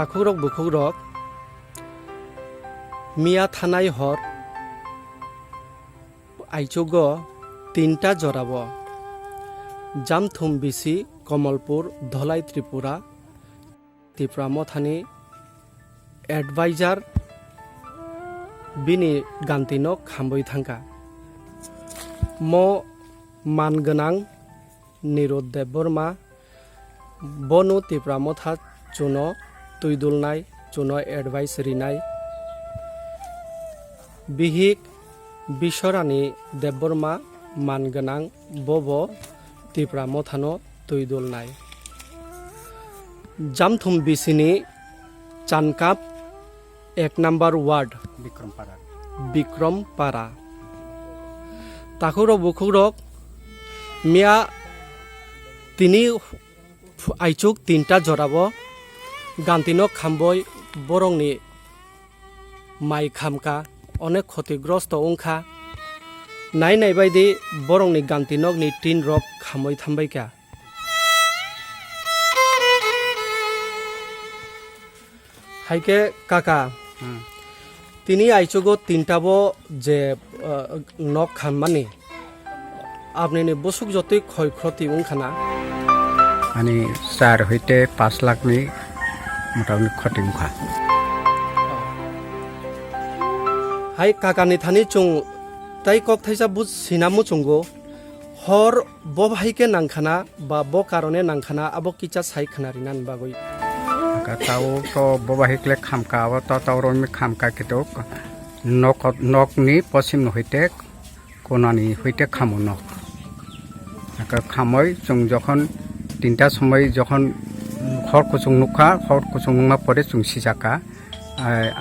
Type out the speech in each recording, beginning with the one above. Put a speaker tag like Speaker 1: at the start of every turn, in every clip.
Speaker 1: তাকুরক বুকুরক মিয়া থানাই হর আইচুগ তিনটা জরাব Jamthum BC Kamalpur Dhalai Tripura ত্রিপুরামথানি adviser বিনি গান্তিনক খামবই থাঙ্কা ম মানগোनां निरुदेव बर्मा बनु ত্রিপুরামথা চুনো তুইদুলনাই চুনো advice Rinnai বিহিক বিশ্বরানী Debbarma মানগোनां Bob ত্রিপুরামথানো তুইদুলনাই Jamthum বিসিনি Chankap 1 নম্বর ওয়ার্ড বিক্রমপাড়া তাকুরক বুকুরক মিয়া তিনি আইচুক তিনটা জরাব গান্তিনক খামবই বরংনি মাই খামকা অনেক ক্ষতিগ্রস্ত উংখা নাই বাইদি বরংনি গান্তিনক ni tin rok খামই থামবাইকা হাইকে কাকা তিনি আইচুগো তিনটাবো যে নক খামমানি আপনি বসুক যতই ক্ষয়ক্ষতি উংখানা
Speaker 2: মানে 4 হইতে 5 লাখনি মোটামুটি ক্ষতি উংখা
Speaker 1: হাই কাকানি থানি চুং তাই কক থাইসা বুঝ সিনামু চুঙ্গো হর ব ভাইকে নাংখানা বা ব কারণে নাংখানা আবো কিচা সাই খানারিনান বাগৈ
Speaker 2: তাও তো ববাহিকলে খামকা আবার তাও রমি খামকা কিন্তু নকনি পশ্চিম হইতে কোনানি হইতে খামো নক খামই जों যখন তিনটা সময় যখন হর কুচুং নুখা হর কুচুং নুমা পরে जों সিজাকা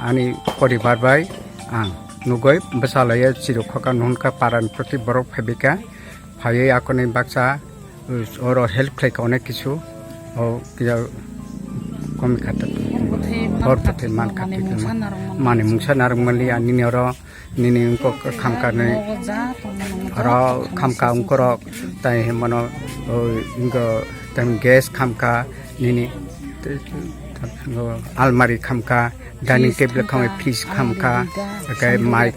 Speaker 2: আনি পরিবার বাই আং নুগৈ বসালায়ে চিরখকা নুনকা পারান প্রতি বরক ফাইবিকা ফাইয়ে আকনি বাক্সা ওর হেল্প খাইকা অনেক কিছু ও কিয়া কমি খাতা হর পথে মান খাতি মানে মুংসা নারমলি আনি ওর নিনি উনকো খামকানে আর খামকা উনকর তাই মনো ইনগো তাই গ্যাস খামকা নিনি আলমারি খামকা ডাইনিং টেবিল খামে ফ্রিজ খামকা গাय মাই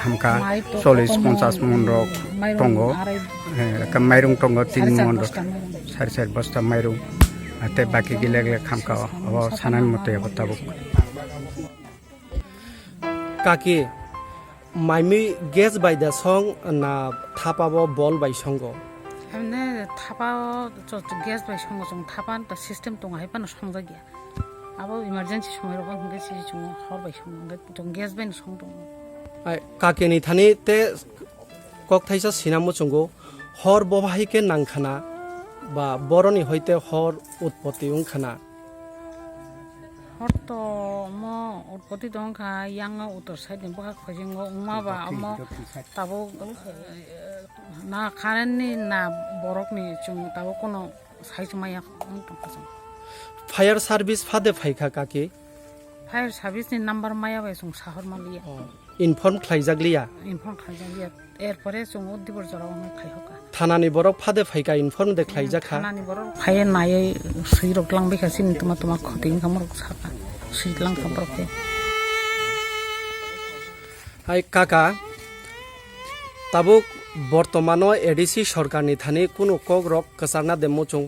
Speaker 2: খামকা 40-50 मन रक टंगो माइरं टंगो 3 मन सारि बस्ता माइरं ते बाकी गिले खामका अब सानान मते बताबो
Speaker 1: কাকি মাইমি গ্যাস বাইদা সং না থাপাবো বল বাই সঙ্গ
Speaker 3: हमने थापा গ্যাস বাই সঙ্গ जों थापा सिस्टेम दं हायबानो संजा गया अब इमारजेंसि समय रबा हंगे सि जों हर बाय संग जों ग्यास बायनो सं दं
Speaker 1: काकेनि थानि ते কক থাইসা সিনামু চুঙ্গো হর ববাহিকে নাংখানা বা বরনি হইতে হর উৎপত্তি উংখানা
Speaker 3: हर तो म उत्पत्ति दं खा यांगा उत्तर साइड नि बखा खजिंगो उमा बा अम ताबो ना खारेननि ना बरकनि जों ताबो कोनो साइज माया
Speaker 1: फायार सार्भिस फादे फाइखा काकी
Speaker 3: फायर सार्भिस नि नाम्बार माया बाय जों साहर मालिया
Speaker 1: इनफर्म खाइजागलिया
Speaker 3: एरपरे जों उद्दिबर जराव खाइहका
Speaker 1: थानानि बरक फादे फाइका इनफर्म दे खाइजाखा
Speaker 3: थानानि बरक फाय नायै सुइरक लांबैखासिन तुमा खतिं खामरक साका सुइलां खामरक
Speaker 1: हाय काका ताबो बर्तमानो एडिसि सरकारनि थानि कुनु কক रक कसारना दे मुचुं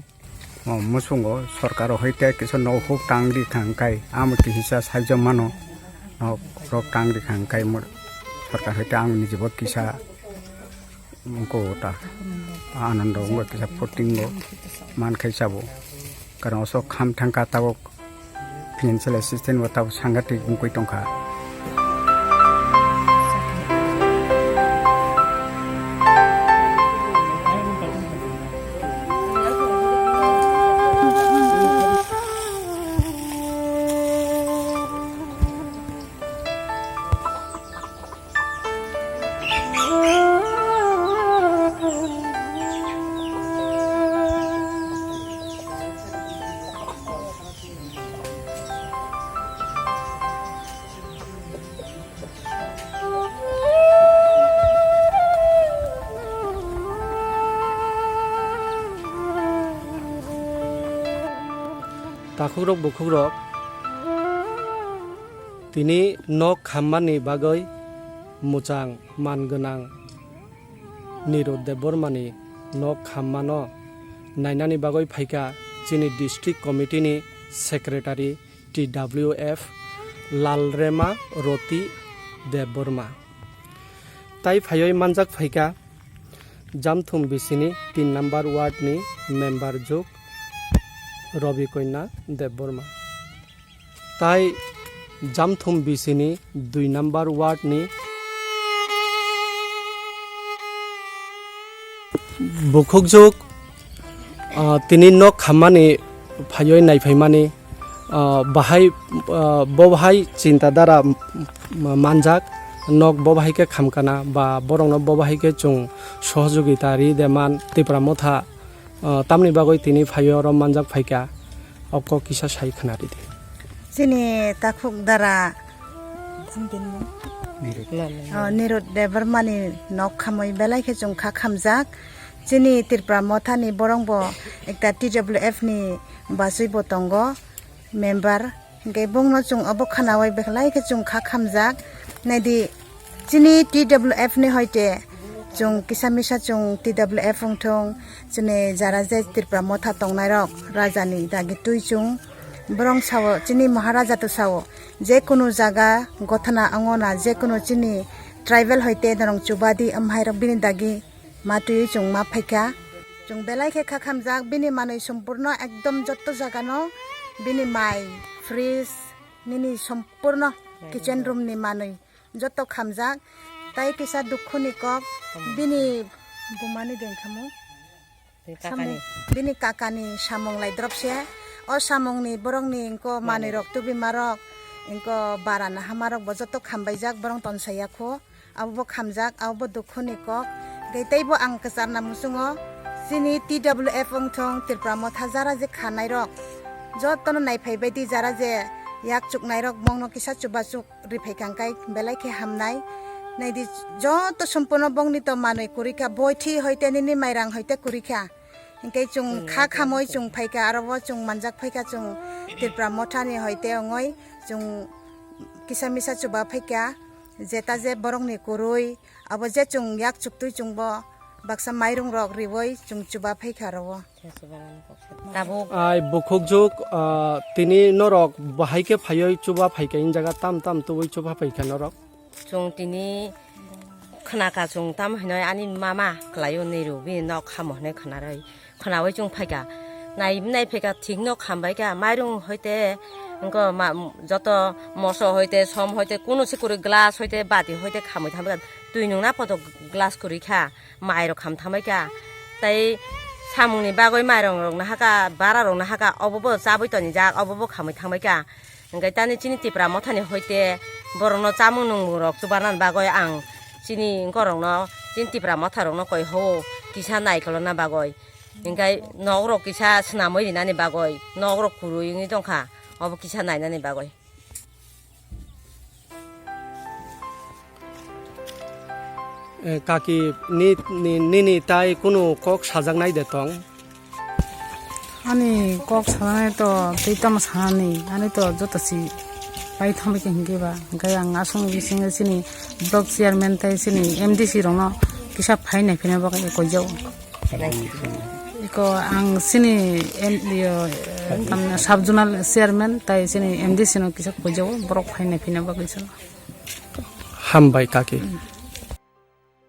Speaker 2: मुसुंगो सरकार हइते किस नौहु टांगरि खांकाय आमति हिसा साइज मानो रक टांगरि खांकाय मोर सरकार हइते आं निजेबो किसा उनको ता आनंद उंगो किसा फुटिंगो मान खाइसाबो कारण असो खाम थांका ताबो फाइनेंशियल असिस्टेंट वताबो सांगातिक उंकoi टंका
Speaker 1: তাকুরক বুকুরক tini nok khammani bagoi muchang mangonang Nirod Debormani nok khammano nainani bagoi phaika chini district committee ni secretary TWF Lalrema Roti Deborma tai phayoi manjak phaika Jamthum bisini 3 number ward ni member jok Robi Koina Deborma tai Jamthum bisini 2 number ward ni Bukhukjuk tini nok khammani phayoi naiphaimani bahai bobhai chintadara manjak nok bobhai ke khamkana ba borong no bobhai ke chung sohjogita ri deman tipra motha tamni bagoi tini phayo ro manjak phaika okko kisa sai khanari de
Speaker 4: sini takhuk dara Nirod Debormani nok khamoi belai ke chung kha khamjak chini tirpra mothani borongbo ekta TWF ni basui botongo member ge bongno chung abo khanawai belai ke chung kha khamjak naidi chini TWF ni hoite chung kisamisa chung TWF ongthong chini jara je tirpra motha tongnai rok rajani dagi tui chung borong sawo chini maharaja to sawo je kono jaga gothana angona je kono chini tribal hoite dorong chubadi amhai rok bini dagi matui chung ma phaika chung belai khe khamjak bini manui sampurno ekdom jotto jaga no bini mai fridge nini sampurno kitchen room ni manui jotto khamjak tai kisa dukhu ni kok bini bumani dengkhamu bini kakani samong lai dropse o samong ni borong ni ko manui rok tubi marok inko barana hamarok bo jotto khambaijak borong tonsaya kho abo khamjak abo dukhu ni kok Gaitaibo ang kasarna musungo sini TWF ongthong tirpra motha jara je khanai rok jotono naiphai baidi jara je yak chuknai rok bongno kisa chubachuk riphai kangkai belai khe hamnai naidi joto sampurno bongni to manui kurika boithi hoite nini mairang hoite kurika ingkai chung kha khamoi chung phaika arabo chung manjak phaika chung tirpra motha ni hoite ongoi chung kisamisa chuba phaika jeta je borong ni kurui abo je chung yak chuktui chung bo baksa mairung rok riwoi chung chuba phaika rawo
Speaker 1: ai bukhukjuk tini norok bahai ke phayoi chuba phaika in jaga tam tam tuwi chuba phaika norok
Speaker 5: chung tini khanaka chung tam hinoi ani mama klayo niru bi nok khamone khanaroi khanawai chung phaika nai phaika thik nok khambai ka mairung hoite ngo ma joto moso hoite som hoite kuno sikuri glass hoite bati hoite khamoi thamba tui nung na poto glass kuri kha mairo kham thamai ka tai samungni bagoi mairong rong na haka bara rong na haka obobo chaboi toni jak obobo khamoi thamai ka ngai tani chini tipra mothani hoite borongno chamung nung rok tubanan bagoi ang chini ngorong no chini tipra motha rong no koi ho kisa nai kolona bagoi ngai nogrok kisa snamoi rinani bagoi nogrok kurui ni dongkha obo kisa nainani bagoi
Speaker 1: kaki nini tai kuno kok sajaknai de tong
Speaker 3: ani kok sanai to teitam sani ani to jotasi pai thamai ke hingeba gayang asung bising sini block chairman tai sini MDC rongno kisa phai nai phine ba ko jau iko ang sini sub zonal chairman tai sini MDC no kisa ko jau borok phai nai phine ba kaisa
Speaker 1: hambai kaki